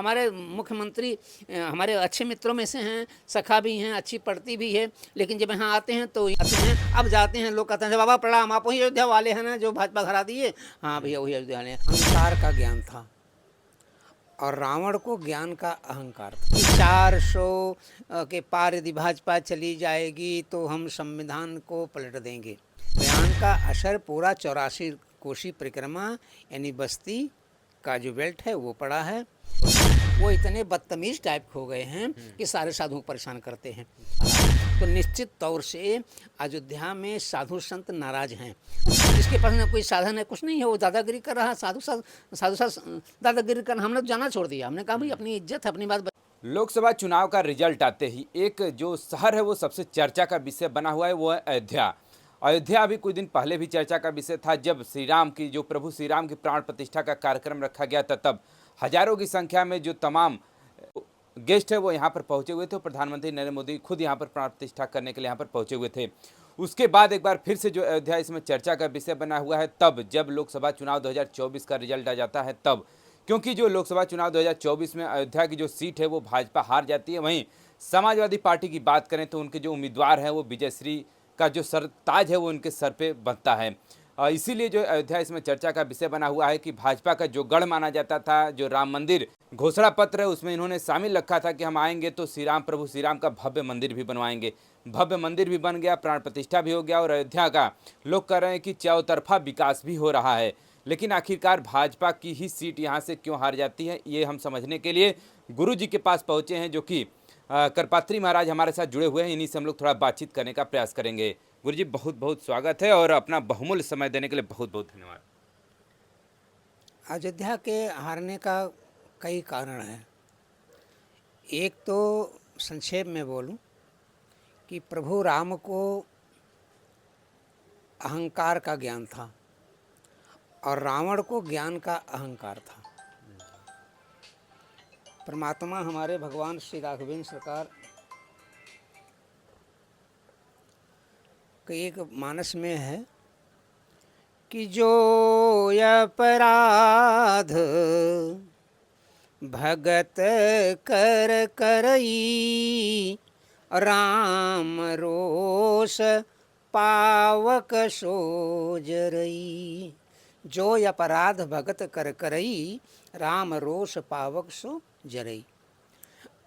हमारे मुख्यमंत्री हमारे अच्छे मित्रों में से हैं, सखा भी हैं, अच्छी पड़ती भी है, लेकिन जब यहाँ आते हैं तो आते हैं, अब जाते हैं लोग कहते हैं बाबा प्रणाम, आप वही अयोध्या वाले हैं ना जो भाजपा हरा दिए। हाँ भैया वही अयोध्या वाले हैं। अहंकार का ज्ञान था और रावण को ज्ञान का अहंकार था कि 400 के पार यदि भाजपा चली जाएगी तो हम संविधान को पलट देंगे। बयान का असर पूरा 84 कोशी परिक्रमा यानी बस्ती का जो बेल्ट है वो पड़ा है। वो इतने बदतमीज टाइप हो गए हैं कि सारे साधुओं को परेशान करते हैं। तो निश्चित तौर से अयोध्या में साधु संत नाराज हैं। जिसके पास न कोई साधन है, कुछ नहीं है, वो दादागिरी कर रहा है। साधु दादागिरी कर, हमने तो जाना छोड़ दिया। हमने कहा भाई अपनी इज्जत है, अपनी बात। लोकसभा चुनाव का रिजल्ट आते ही एक जो शहर है वो सबसे चर्चा का विषय बना हुआ है, वो है अयोध्या। अयोध्या अभी कुछ दिन पहले भी चर्चा का विषय था, जब श्री राम की जो प्रभु श्री राम की प्राण प्रतिष्ठा का कार्यक्रम रखा गया था, तब हजारों की संख्या में जो तमाम गेस्ट है वो यहाँ पर पहुंचे हुए थे। प्रधानमंत्री नरेंद्र मोदी खुद यहाँ पर प्राण प्रतिष्ठा करने के लिए यहाँ पर पहुंचे हुए थे। उसके बाद एक बार फिर से जो अयोध्या इसमें चर्चा का विषय बना हुआ है, तब जब लोकसभा चुनाव 2024 का रिजल्ट आ जाता है तब, क्योंकि जो लोकसभा चुनाव 2024 में अयोध्या की जो सीट है वो भाजपा हार जाती है। वहीं समाजवादी पार्टी की बात करें तो उनके जो उम्मीदवार हैं वो विजयश्री का जो सर ताज है वो उनके सर पे बनता है। इसीलिए जो अयोध्या इसमें चर्चा का विषय बना हुआ है कि भाजपा का जो गढ़ माना जाता था, जो राम मंदिर घोषणा पत्र है उसमें इन्होंने शामिल रखा था कि हम आएंगे तो श्री राम प्रभु श्री राम का भव्य मंदिर भी बनवाएंगे। भव्य मंदिर भी बन गया, प्राण प्रतिष्ठा भी हो गया और अयोध्या का लोग कह रहे हैं कि चौतरफा विकास भी हो रहा है। लेकिन आखिरकार भाजपा की ही सीट यहाँ से क्यों हार जाती है, ये हम समझने के लिए गुरु जी के पास पहुँचे हैं, जो कि करपात्री महाराज हमारे साथ जुड़े हुए हैं। इन्हीं से हम लोग थोड़ा बातचीत करने का प्रयास करेंगे। गुरु जी बहुत बहुत स्वागत है और अपना बहुमूल्य समय देने के लिए बहुत बहुत धन्यवाद। अयोध्या के हारने का कई कारण हैं। एक तो संक्षेप में बोलूं कि प्रभु राम को अहंकार का ज्ञान था और रावण को ज्ञान का अहंकार था। परमात्मा हमारे भगवान श्री राघवेंद्र सरकार के एक मानस में है कि जो अपराध भगत कर करई राम रोष पावक सो जरई। जो अपराध भगत कर करई राम रोष पावक सो जरई।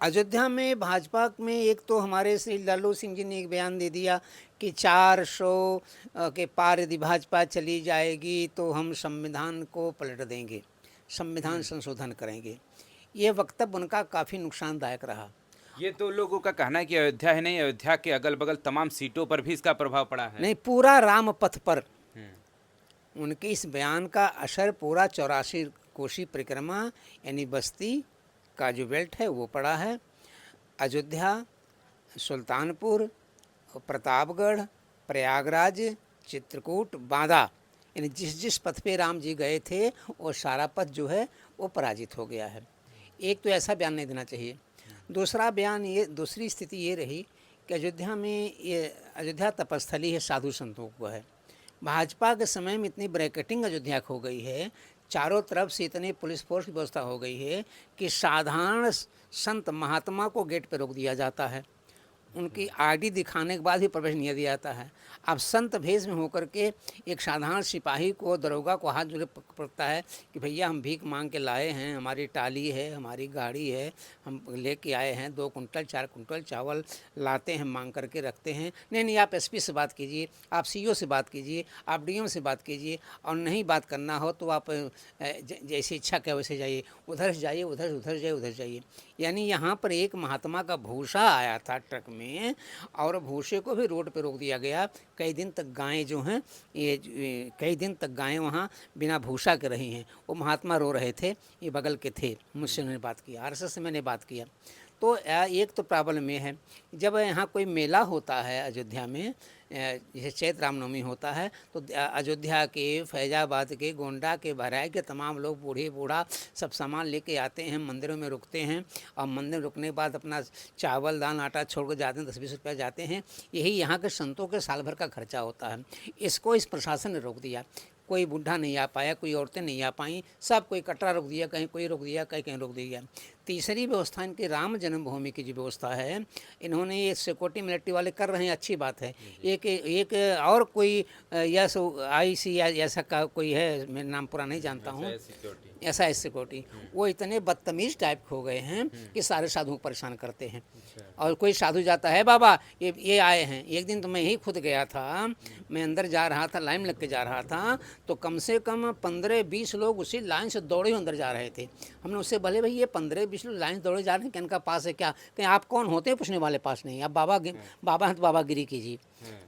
अयोध्या में भाजपा में एक तो हमारे श्री लालू सिंह जी ने एक बयान दे दिया कि 400 के पार यदि भाजपा चली जाएगी तो हम संविधान को पलट देंगे, संविधान संशोधन करेंगे। ये वक्तव्य उनका काफ़ी नुकसानदायक रहा। ये तो लोगों का कहना है कि अयोध्या ही नहीं, अयोध्या के अगल बगल तमाम सीटों पर भी इसका प्रभाव पड़ा है। नहीं, पूरा राम पथ पर उनके इस बयान का असर पूरा 84 कोशी परिक्रमा यानी बस्ती का जो बेल्ट है वो पड़ा है। अयोध्या, सुल्तानपुर, प्रतापगढ़, प्रयागराज, चित्रकूट, बांदा, यानी जिस जिस पथ पे राम जी गए थे वो सारा पथ जो है वो पराजित हो गया है। एक तो ऐसा बयान नहीं देना चाहिए। दूसरा बयान ये, दूसरी स्थिति ये रही कि अयोध्या में ये अयोध्या तपस्थली है, साधु संतों को है। भाजपा के समय में इतनी ब्रैकेटिंग अयोध्या हो गई है, चारों तरफ से इतनी पुलिस फोर्स की व्यवस्था हो गई है कि साधारण संत महात्मा को गेट पर रोक दिया जाता है। उनकी आईडी दिखाने के बाद ही प्रवेश नहीं दिया जाता है। अब संत भेष में होकर के एक साधारण सिपाही को, दरोगा को हाथ जोड़े पड़ता है कि भैया हम भीख मांग के लाए हैं, हमारी टाली है, हमारी गाड़ी है, हम लेके आए हैं, 2 कुंटल 4 कुंटल चावल लाते हैं, मांग करके रखते हैं। नहीं नहीं, आप एसपी से बात कीजिए, आप सीईओ से बात कीजिए, आप डीएम से बात कीजिए, और नहीं बात करना हो तो आप जैसी इच्छा क्या वैसे जाइए, उधर से जाइए, उधर जाइए, उधर जाइए। यानी यहाँ पर एक महात्मा का भूसा आया था ट्रक में और भूसे को भी रोड पे रोक दिया गया। कई दिन तक गायें जो हैं कई दिन तक गायें वहाँ बिना भूसा के रही हैं। वो महात्मा रो रहे थे, ये बगल के थे, मुझसे उन्होंने बात किया, आरएसएस से मैंने बात किया। तो एक तो प्रॉब्लम ये है, जब यहाँ कोई मेला होता है अयोध्या में, जैसे चैत्र रामनवमी होता है, तो अयोध्या के, फैजाबाद के, गोंडा के, बहराइच के तमाम लोग, बूढ़े बूढ़ा सब सामान लेके आते हैं, मंदिरों में रुकते हैं और मंदिर रुकने के बाद अपना चावल दाल आटा छोड़ कर जाते हैं, 10-20 रुपया जाते हैं। यही यहाँ के संतों के साल भर का खर्चा होता है। इसको इस प्रशासन ने रोक दिया। कोई बूढ़ा नहीं आ पाया, कोई औरतें नहीं आ पाई, सब कोई कटरा रोक दिया, कहीं कोई रोक दिया, कहीं कहीं रोक दिया। तीसरी व्यवस्था इनकी राम जन्मभूमि की जो व्यवस्था है, इन्होंने ये सिक्योरिटी मिलिट्री वाले कर रहे हैं, अच्छी बात है। एक और कोई यस IC या ऐसा का कोई है, मैं नाम पूरा नहीं जानता हूँ, ऐसा है सिक्योरिटी, वो इतने बदतमीज टाइप हो गए हैं कि सारे साधुओं को परेशान करते हैं। और कोई साधु जाता है, बाबा ये आए हैं। एक दिन तो मैं ही खुद गया था, मैं अंदर जा रहा था, लाइन लग के जा रहा था, तो कम से कम 15-20 लोग उसी लाइन से दौड़े हुए अंदर जा रहे थे। हमने उससे बोले, भाई ये 15-20 लोग लाइन दौड़े जा रहे हैं, कि इनका पास है क्या? कहीं आप कौन होते हैं पूछने वाले? पास नहीं, आप बाबा हैं तो बाबागिरी कीजिए।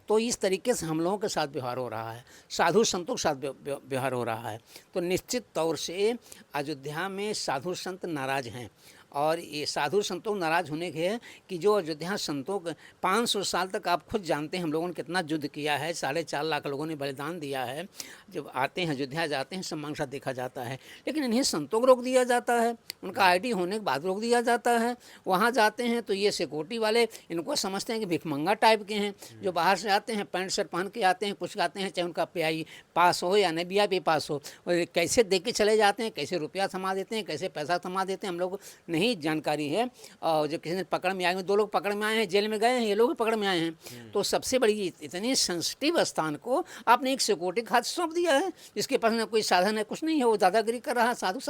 तो इस तरीके से हम लोगों के साथ व्यवहार हो रहा है, साधु संतों के साथ व्यवहार हो रहा है। तो निश्चित तौर से अयोध्या में साधु संत नाराज़ हैं। और ये साधु संतों को नाराज़ होने के है कि जो अयोध्या संतों 500 साल तक आप खुद जानते हैं हम लोगों ने कितना युद्ध किया है, 4.5 लाख लोगों ने बलिदान दिया है। जब आते हैं अयोध्या जाते हैं, सम्मान के साथ देखा जाता है, लेकिन इन्हें संतों को रोक दिया जाता है, उनका ID होने के बाद रोक दिया जाता है। वहाँ जाते हैं तो ये सिक्योरिटी वाले इनको समझते हैं कि भिखमंगा टाइप के हैं, जो बाहर से आते हैं पैंट शर्ट पहन के आते हैं, कुछ आते हैं, चाहे उनका PI पास हो या नहीं VIP पास हो, कैसे देख के चले जाते हैं, कैसे रुपया थमा देते हैं, कैसे पैसा थमा देते हैं, हम लोग नहीं जानकारी है। और जो किसी ने पकड़ में आए हैं, 2 लोग पकड़ में आए हैं, जेल में गए हैं, ये लोग भी पकड़ में आए हैं। तो सबसे बड़ी इतनी सेंसिटिव स्थान को आपने एक सिक्योरिटी के हाथ सौंप दिया है, जिसके पास ना कोई साधन है, कुछ नहीं है, वो दादागिरी कर रहा है, साधु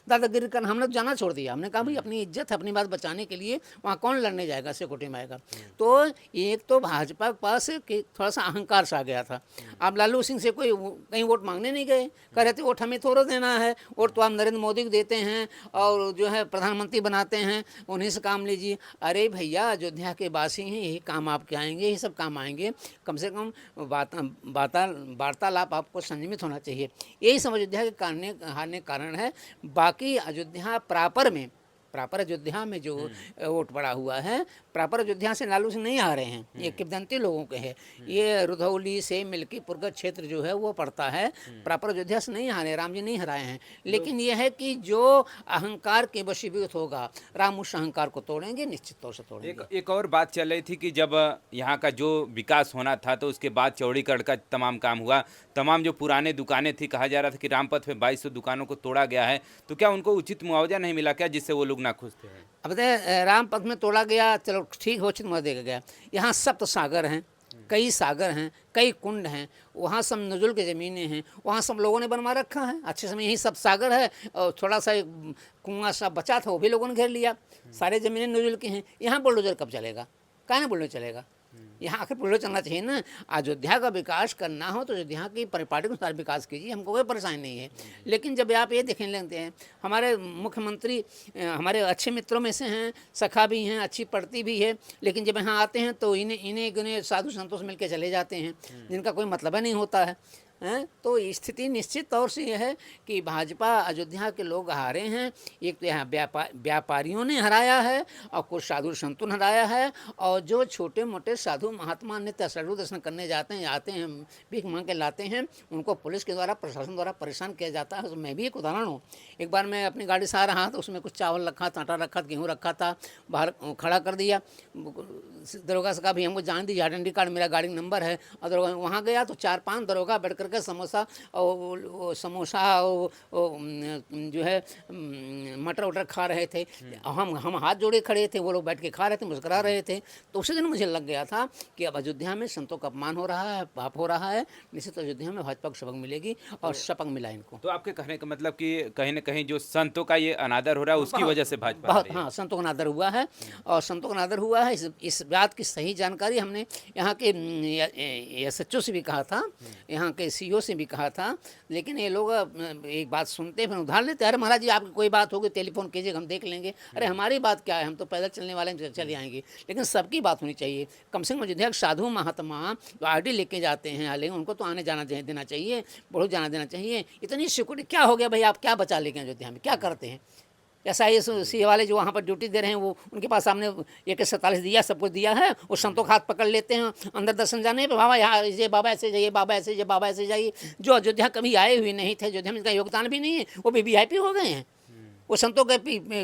दादागिरी करना हमने जाना छोड़ दिया। हमने कहा भाई अपनी इज्जत है, अपनी बात बचाने के लिए वहाँ कौन लड़ने जाएगा, सिक्योरिटी में आएगा। तो एक तो भाजपा के पास थोड़ा सा अहंकार सा आ गया था। आप लालू सिंह से कोई कहीं वोट मांगने नहीं गए, कह रहे थे वोट हमें थोड़ा देना है, वोट तो आप नरेंद्र मोदी को देते हैं और जो है प्रधानमंत्री बनाते हैं, उन्हीं से काम लीजिए। अरे भैया, अयोध्या के वासी हैं, यही काम आपके आएंगे, यही सब काम आएंगे। कम से कम वार्तालाप आपको संयमित होना चाहिए। यही सब अयोध्या के हारने कारण है। बाकी अयोध्या प्रॉपर अयोध्या में जो वोट पड़ा हुआ है, प्रॉपर अयोध्या से लालू सिंह नहीं हारे हैं, ये किंवदंती लोगों के हैं। ये रुधौली से मिल्कीपुर का क्षेत्र जो है वो पड़ता है, प्रॉपर अयोध्या से नहीं हारे, राम जी नहीं हराए हैं। लेकिन ये है कि जो अहंकार के वशीभूत होगा, राम उस अहंकार को तोड़ेंगे, निश्चित तौर से तोड़ेंगे। एक और बात चल रही थी कि जब यहाँ का जो विकास होना था तो उसके बाद चौड़ीगढ़ का तमाम काम हुआ, तमाम जो पुराने दुकानें थी, कहा जा रहा था कि रामपथ में 2200 दुकानों को तोड़ा गया है, तो क्या उनको उचित मुआवजा नहीं मिला क्या, जिससे वो लोग नाखुश थे? अब बताए, रामपथ में तोड़ा गया, चलो ठीक हो, उचित मुआवजा देगा गया। यहाँ सप्त सागर हैं, कई सागर हैं, कई कुंड हैं, वहाँ सब नजुल की ज़मीनें हैं, वहाँ सब लोगों ने बनवा रखा है। अच्छे समय यही सब सागर है, और थोड़ा सा कुआं सा बचा था, वो भी लोगों ने घेर लिया। सारे ज़मीनें नजुल की हैं। यहाँ बुलडोजर कब चलेगा? काहे ना बुलडोजर चलेगा? यहाँ आखिर बुलडोजर चलना चाहिए ना। अयोध्या का विकास करना हो तो अयोध्या की परिपाटी के अनुसार विकास कीजिए, हमको कोई परेशानी नहीं है। लेकिन जब आप ये देखने लगते हैं, हमारे मुख्यमंत्री हमारे अच्छे मित्रों में से हैं, सखा भी हैं, अच्छी पढ़ती भी है, लेकिन जब यहाँ आते हैं तो इन्हें साधु संतों से मिल के चले जाते हैं, जिनका कोई मतलब नहीं होता है। तो स्थिति निश्चित तौर से यह है कि भाजपा अयोध्या के लोग हारे हैं। एक तो यहाँ व्यापारियों ने हराया है और कुछ साधु संतों ने हराया है, और जो छोटे मोटे साधु महात्मा नित्य साधु दर्शन करने जाते हैं, आते हैं, भीख मांग के लाते हैं, उनको पुलिस के द्वारा, प्रशासन द्वारा परेशान किया जाता है। मैं भी एक उदाहरण हूँ। एक बार मैं अपनी गाड़ी से आ रहा था, उसमें कुछ चावल रखा था, आटा रखा था, गेहूँ रखा था, बाहर खड़ा कर दिया। दरोगा से कहा भाई हमको जान दीजिए, आइडेंटिटी कार्ड मेरा गाड़ी नंबर है। और दरोगा वहाँ गया तो 4-5 दरोगा बैठ करके समोसा और जो है मटर वटर खा रहे थे। हम हाथ जोड़े खड़े थे, वो लोग बैठ के खा रहे थे, मुस्कुरा रहे थे। तो उसी दिन मुझे लग गया था कि अब अयोध्या में संतों का अपमान हो रहा है, पाप हो रहा है। निश्चित अयोध्या में भाजपा को शपथ मिलेगी, और शपथ मिला इनको। तो आपके कहने का मतलब कि कहीं ना कहीं जो संतों का ये अनादर हो रहा है, उसकी वजह से भाजपा बहुत, हाँ, संतों का अनादर हुआ है, और संतों का अनादर हुआ है। इस बात की सही जानकारी हमने यहाँ के SHO से भी कहा था, यहाँ के CO से भी कहा था। लेकिन ये लोग एक बात सुनते फिर उधार लेते, अरे महाराज जी आपकी कोई बात होगी टेलीफोन कीजिए, हम देख लेंगे। अरे हमारी बात क्या है, हम तो पैदल चलने वाले हैं, चले आएंगे। लेकिन सबकी बात होनी चाहिए। कम से कम अयोध्या के साधु महात्मा जो ID लेके जाते हैं, लेकिन उनको तो आने जाना देना चाहिए, बहुत जाना देना चाहिए। इतनी सिक्योरिटी क्या हो गया भाई, आप क्या बचा लेके अयोध्या में, क्या करते हैं? SIS वाले जो वहाँ पर ड्यूटी दे रहे हैं, वो उनके पास सामने AK-47 दिया, सब कुछ दिया है, वो संतों का हाथ पकड़ लेते हैं अंदर दर्शन जाने पे, बाबा यहाँ ये बाबा ऐसे जाइए, बाबा ऐसे जाइए, बाबा ऐसे जाइए। जो अयोध्या कभी आए हुए नहीं थे, अयोध्या में इनका योगदान भी नहीं है, वो भी VIP हो गए हैं। वो संतों के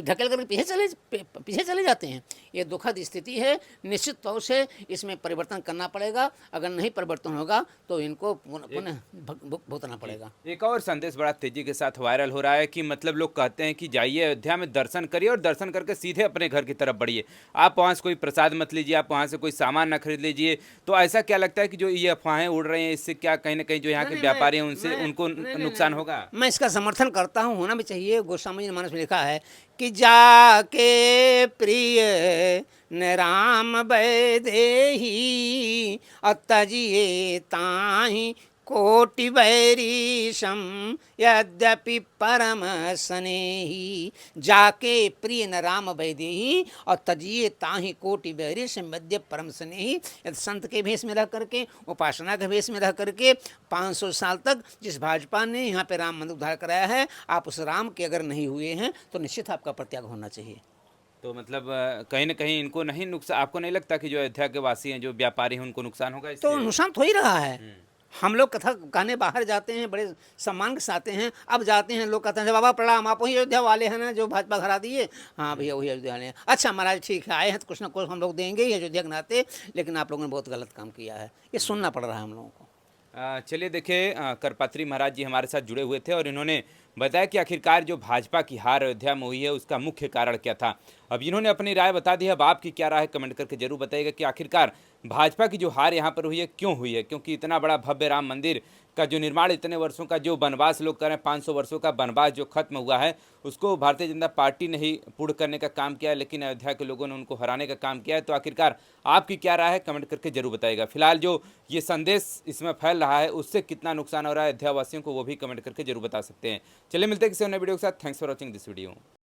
ढकेल कर पीछे चले जाते हैं। ये दुखद स्थिति है। निश्चित तौर से इसमें परिवर्तन करना पड़ेगा। अगर नहीं परिवर्तन होगा तो इनको पुनः भुगतना पड़ेगा। एक और संदेश बड़ा तेजी के साथ वायरल हो रहा है कि मतलब लोग कहते हैं कि जाइए अयोध्या में दर्शन करिए और दर्शन करके सीधे अपने घर की तरफ बढ़िए, आप वहाँ से कोई प्रसाद मत लीजिए, आप वहाँ से कोई सामान ना खरीद लीजिए। तो ऐसा क्या लगता है कि जो ये अफवाहें उड़ रही हैं इससे क्या कहीं ना कहीं जो यहाँ के व्यापारी हैं उनसे उनको नुकसान होगा? मैं इसका समर्थन करता हूँ, होना भी चाहिए। गोस्वामी जी ने मानस में लिखा है कि जाके प्रिय न राम वैदेही अतजिए ताहि कोटि वैरीशम यद्यपि परम स्नेही। जाके प्रिय न राम वैदेही और तजिए ताहि कोटि वैरीशम यद्यपि परम स्नेही। यदि संत के भेष में रह करके, उपासना के भेष में रह करके 500 साल तक जिस भाजपा ने यहाँ पे राम मंदिर उद्धार कराया है, आप उस राम के अगर नहीं हुए हैं तो निश्चित आपका परित्याग होना चाहिए। तो मतलब कहीं ना कहीं इनको नहीं नुकसान, आपको नहीं लगता कि जो अयोध्या के वासी हैं, जो व्यापारी हैं, उनको नुकसान होगा इससे? तो नुकसान तो हो ही रहा है। हम लोग कथा कहने बाहर जाते हैं, बड़े सम्मान के साथ आते हैं। अब जाते हैं, लोग कहते हैं बाबा प्रणाम, आप वही अयोध्या वाले हैं ना जो भाजपा हरा दिए? हाँ भैया वही अयोध्या वाले हैं। अच्छा महाराज ठीक है, आए हैं तो कुछ ना कुछ हम लोग देंगे ही अयोध्या के नाते, लेकिन आप लोगों ने बहुत गलत काम किया है। ये सुनना पड़ रहा है हम लोगों को। चलिए देखिए, करपात्री महाराज जी हमारे साथ जुड़े हुए थे और इन्होंने बताया कि आखिरकार जो भाजपा की हार अयोध्या में हुई है उसका मुख्य कारण क्या था। अब इन्होंने अपनी राय बता दी है, अब आपकी क्या राय है कमेंट करके जरूर बताइएगा कि आखिरकार भाजपा की जो हार यहाँ पर हुई है क्यों हुई है। क्योंकि इतना बड़ा भव्य राम मंदिर का जो निर्माण, इतने वर्षों का जो वनवास लोग कर रहे हैं, 500 वर्षों का वनवास जो खत्म हुआ है, उसको भारतीय जनता पार्टी ने ही पूर्ण करने का काम किया है, लेकिन अयोध्या के लोगों ने उनको हराने का काम किया है। तो आखिरकार आपकी क्या राय है कमेंट करके जरूर बताइएगा। फिलहाल जो ये संदेश इसमें फैल रहा है उससे कितना नुकसान हो रहा है अयोध्या वासियों को, वो भी कमेंट करके जरूर बता सकते हैं। चलिए मिलते हैं किसी अन्य वीडियो के साथ। Thanks for watching this video.